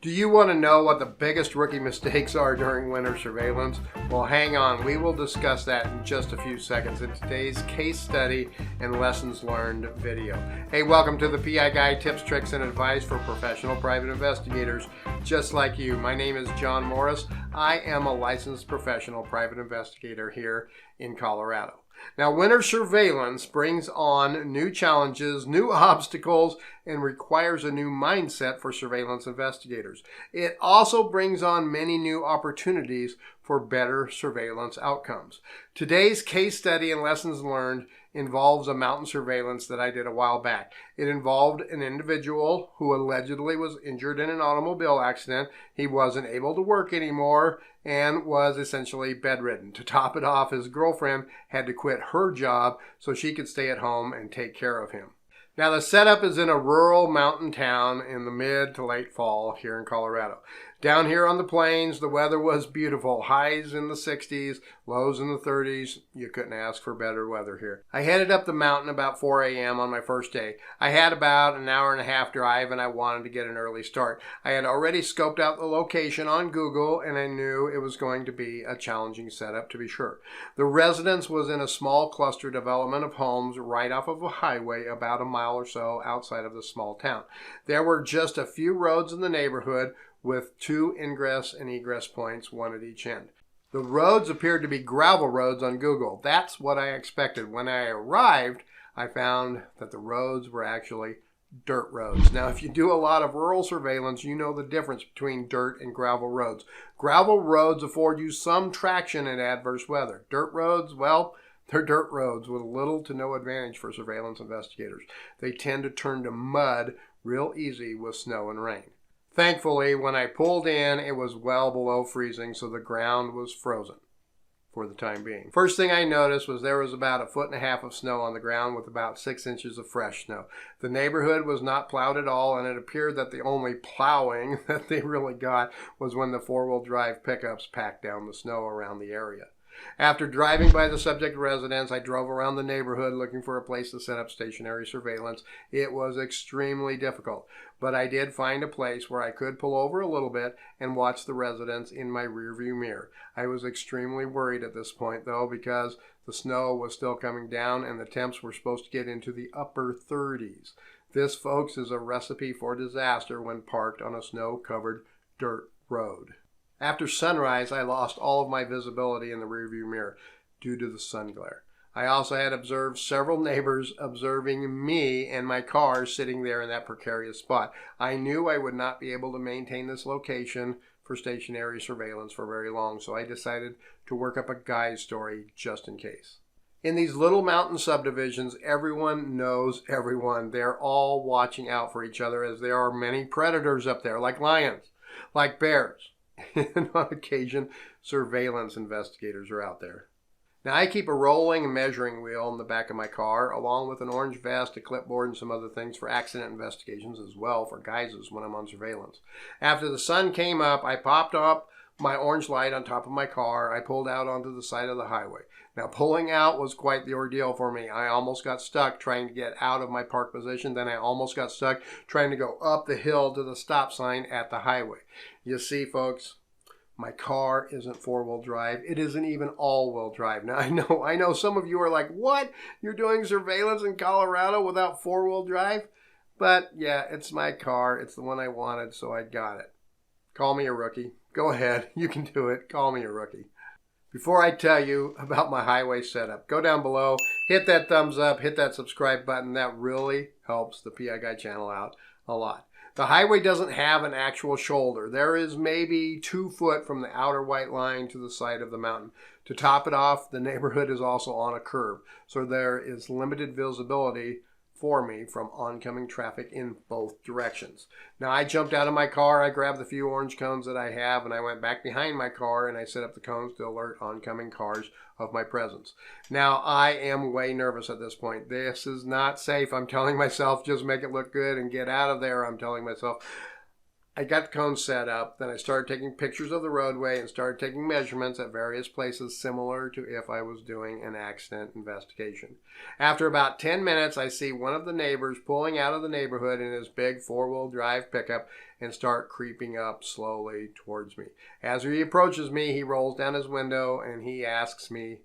Do you want to know what the biggest rookie mistakes are during winter surveillance? Well, hang on. We will discuss that in just a few seconds in today's case study and lessons learned video. Hey, welcome to the PI Guide, tips, tricks, and advice for professional private investigators just like you. My name is John Morris. I am a licensed professional private investigator here in Colorado. Now, winter surveillance brings on new challenges, new obstacles, and requires a new mindset for surveillance investigators. It also brings on many new opportunities for better surveillance outcomes. Today's case study and lessons learned involves a mountain surveillance that I did a while back. It involved an individual who allegedly was injured in an automobile accident. He wasn't able to work anymore and was essentially bedridden. To top it off, his girlfriend had to quit her job so she could stay at home and take care of him. Now, the setup is in a rural mountain town in the mid to late fall here in Colorado. Down here on the plains, the weather was beautiful. Highs in the 60s, lows in the 30s. You couldn't ask for better weather here. I headed up the mountain about 4 a.m. on my first day. I had about an hour and a half drive and I wanted to get an early start. I had already scoped out the location on Google and I knew it was going to be a challenging setup, to be sure. The residence was in a small cluster development of homes right off of a highway about a mile or so outside of the small town. There were just a few roads in the neighborhood with 2 ingress and egress points, one at each end. The roads appeared to be gravel roads on Google. That's what I expected. When I arrived, I found that the roads were actually dirt roads. Now, if you do a lot of rural surveillance, you know the difference between dirt and gravel roads. Gravel roads afford you some traction in adverse weather. Dirt roads, well, they're dirt roads with little to no advantage for surveillance investigators. They tend to turn to mud real easy with snow and rain. Thankfully, when I pulled in, it was well below freezing, so the ground was frozen for the time being. First thing I noticed was there was about 1.5 feet of snow on the ground with about 6 inches of fresh snow. The neighborhood was not plowed at all, and it appeared that the only plowing that they really got was when the 4-wheel drive pickups packed down the snow around the area. After driving by the subject residence, I drove around the neighborhood looking for a place to set up stationary surveillance. It was extremely difficult, but I did find a place where I could pull over a little bit and watch the residents in my rearview mirror. I was extremely worried at this point, though, because the snow was still coming down and the temps were supposed to get into the upper 30s. This, folks, is a recipe for disaster when parked on a snow-covered dirt road. After sunrise, I lost all of my visibility in the rearview mirror due to the sun glare. I also had observed several neighbors observing me and my car sitting there in that precarious spot. I knew I would not be able to maintain this location for stationary surveillance for very long, so I decided to work up a guide story just in case. In these little mountain subdivisions, everyone knows everyone. They're all watching out for each other as there are many predators up there, like lions, like bears. And on occasion, surveillance investigators are out there. Now, I keep a rolling and measuring wheel in the back of my car, along with an orange vest, a clipboard, and some other things for accident investigations as well for guises when I'm on surveillance. After the sun came up, I popped up my orange light on top of my car. I pulled out onto the side of the highway. Now, pulling out was quite the ordeal for me. I almost got stuck trying to get out of my park position. Then I almost got stuck trying to go up the hill to the stop sign at the highway. You see, folks, my car isn't 4-wheel drive. It isn't even all-wheel drive. Now, I know some of you are like, what? You're doing surveillance in Colorado without 4-wheel drive? But, yeah, it's my car. It's the one I wanted, so I got it. Call me a rookie. Go ahead. You can do it. Call me a rookie. Before I tell you about my highway setup, go down below, hit that thumbs up, hit that subscribe button. That really helps the PI Guide channel out a lot. The highway doesn't have an actual shoulder. There is maybe 2 feet from the outer white line to the side of the mountain. To top it off, the neighborhood is also on a curve, so there is limited visibility for me from oncoming traffic in both directions. Now, I jumped out of my car, I grabbed the few orange cones that I have, and I went back behind my car and I set up the cones to alert oncoming cars of my presence. Now, I am way nervous at this point. This is not safe. I'm telling myself, just make it look good and get out of there. I'm telling myself, I got the cones set up, then I started taking pictures of the roadway and started taking measurements at various places similar to if I was doing an accident investigation. After about 10 minutes, I see one of the neighbors pulling out of the neighborhood in his big four-wheel drive pickup and start creeping up slowly towards me. As he approaches me, he rolls down his window and he asks me,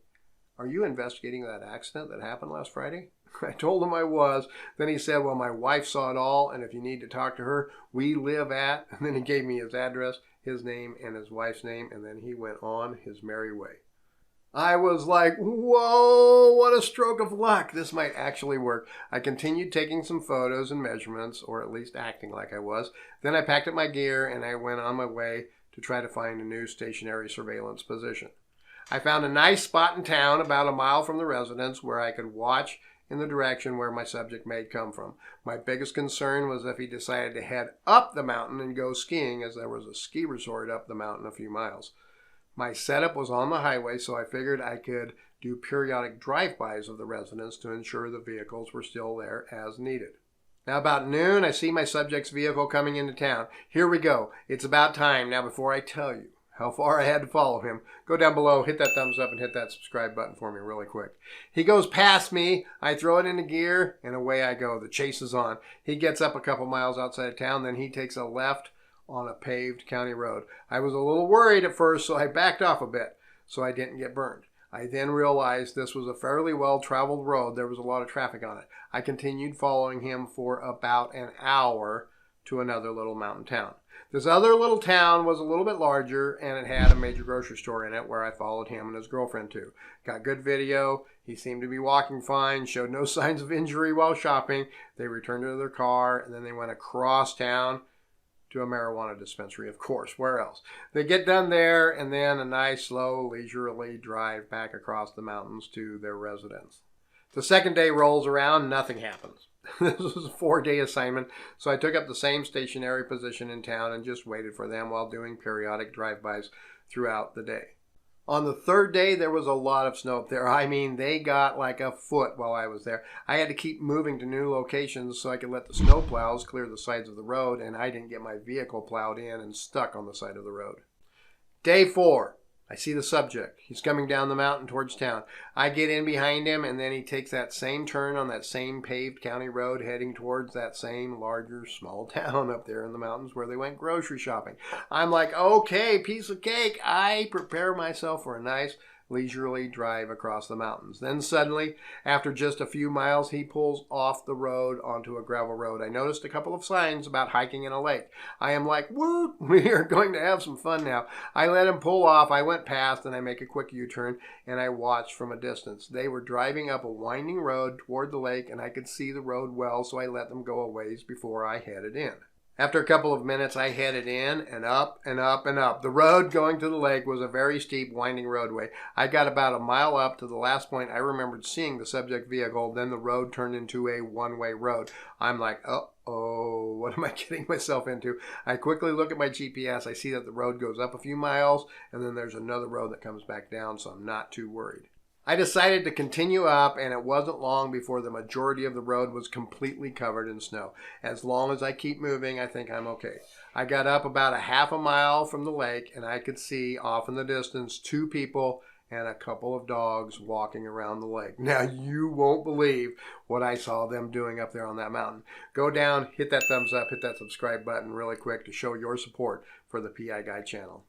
"Are you investigating that accident that happened last Friday?" I told him I was. Then he said, "Well, my wife saw it all, and if you need to talk to her, we live at," and then he gave me his address, his name, and his wife's name, and then he went on his merry way. I was like, whoa, what a stroke of luck. This might actually work. I continued taking some photos and measurements, or at least acting like I was. Then I packed up my gear, and I went on my way to try to find a new stationary surveillance position. I found a nice spot in town about a mile from the residence where I could watch in the direction where my subject may come from. My biggest concern was if he decided to head up the mountain and go skiing, as there was a ski resort up the mountain a few miles. My setup was on the highway, so I figured I could do periodic drive-bys of the residence to ensure the vehicles were still there as needed. Now about noon, I see my subject's vehicle coming into town. Here we go. It's about time. Now before I tell you how far I had to follow him, go down below, hit that thumbs up, and hit that subscribe button for me really quick. He goes past me, I throw it into gear, and away I go. The chase is on. He gets up a couple miles outside of town, then he takes a left on a paved county road. I was a little worried at first, so I backed off a bit so I didn't get burned. I then realized this was a fairly well-traveled road. There was a lot of traffic on it. I continued following him for about an hour to another little mountain town. This other little town was a little bit larger, and it had a major grocery store in it where I followed him and his girlfriend to. Got good video. He seemed to be walking fine, showed no signs of injury while shopping. They returned to their car, and then they went across town to a marijuana dispensary, of course. Where else? They get done there, and then a nice, slow, leisurely drive back across the mountains to their residence. The second day rolls around, nothing happens. This was a 4-day assignment, so I took up the same stationary position in town and just waited for them while doing periodic drive-bys throughout the day. On the third day, there was a lot of snow up there. I mean, they got like a foot while I was there. I had to keep moving to new locations so I could let the snow plows clear the sides of the road, and I didn't get my vehicle plowed in and stuck on the side of the road. Day 4. I see the subject. He's coming down the mountain towards town. I get in behind him, and then he takes that same turn on that same paved county road heading towards that same larger small town up there in the mountains where they went grocery shopping. I'm like, okay, piece of cake. I prepare myself for a nice leisurely drive across the mountains. Then suddenly, after just a few miles, he pulls off the road onto a gravel road. I noticed a couple of signs about hiking in a lake. I am like, woo, we are going to have some fun now. I let him pull off. I went past and I make a quick U-turn and I watched from a distance. They were driving up a winding road toward the lake and I could see the road well, so I let them go a ways before I headed in. After a couple of minutes, I headed in and up and up and up. The road going to the lake was a very steep, winding roadway. I got about a mile up to the last point I remembered seeing the subject vehicle. Then the road turned into a one-way road. I'm like, uh-oh, what am I getting myself into? I quickly look at my GPS. I see that the road goes up a few miles, and then there's another road that comes back down, so I'm not too worried. I decided to continue up, and it wasn't long before the majority of the road was completely covered in snow. As long as I keep moving, I think I'm okay. I got up about a half a mile from the lake, and I could see off in the distance 2 people and a couple of dogs walking around the lake. Now, you won't believe what I saw them doing up there on that mountain. Go down, hit that thumbs up, hit that subscribe button really quick to show your support for the PI Guide channel.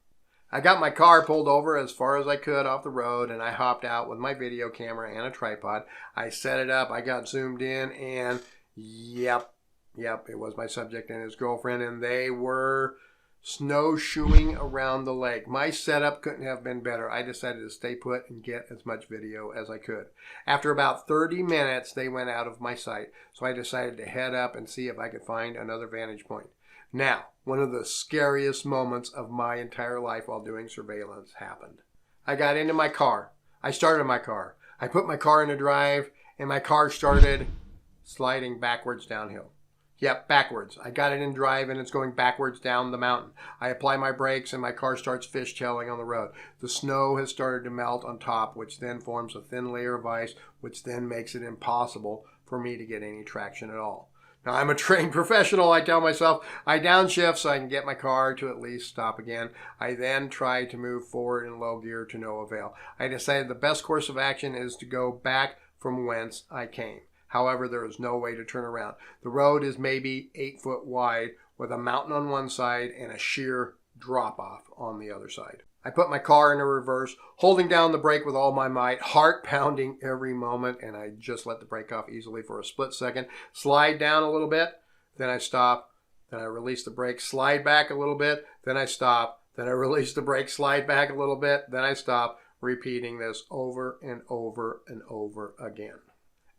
I got my car pulled over as far as I could off the road, and I hopped out with my video camera and a tripod. I set it up, I got zoomed in, and yep, it was my subject and his girlfriend, and they were snowshoeing around the lake. My setup couldn't have been better. I decided to stay put and get as much video as I could. After about 30 minutes, they went out of my sight, so I decided to head up and see if I could find another vantage point. Now, one of the scariest moments of my entire life while doing surveillance happened. I got into my car. I started my car. I put my car into drive, and my car started sliding backwards downhill. Yep, backwards. I got it in drive, and it's going backwards down the mountain. I apply my brakes, and my car starts fishtailing on the road. The snow has started to melt on top, which then forms a thin layer of ice, which then makes it impossible for me to get any traction at all. Now, I'm a trained professional, I tell myself. I downshift so I can get my car to at least stop again. I then try to move forward in low gear to no avail. I decided the best course of action is to go back from whence I came. However, there is no way to turn around. The road is maybe 8 foot wide with a mountain on one side and a sheer drop off on the other side. I put my car into reverse, holding down the brake with all my might, heart pounding every moment, and I just let the brake off easily for a split second, slide down a little bit, then I stop, then I release the brake, slide back a little bit, then I stop, then I release the brake, slide back a little bit, then I stop, repeating this over and over and over again.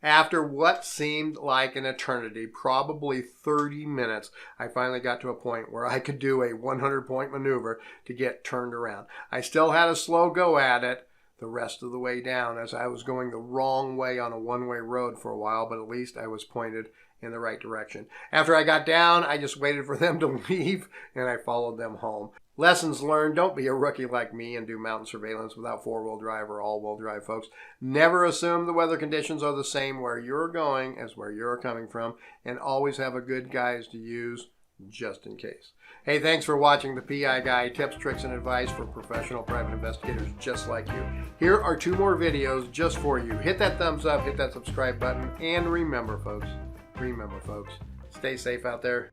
After what seemed like an eternity, probably 30 minutes, I finally got to a point where I could do a 100-point maneuver to get turned around. I still had a slow go at it the rest of the way down, as I was going the wrong way on a one-way road for a while, but at least I was pointed in the right direction. After I got down, I just waited for them to leave, and I followed them home. Lessons learned: don't be a rookie like me and do mountain surveillance without four-wheel drive or all-wheel drive, folks. Never assume the weather conditions are the same where you're going as where you're coming from, and always have a good guide to use just in case. Hey, thanks for watching the PI Guy, tips, tricks, and advice for professional private investigators just like you. Here are 2 more videos just for you. Hit that thumbs up, hit that subscribe button, and remember, folks, stay safe out there.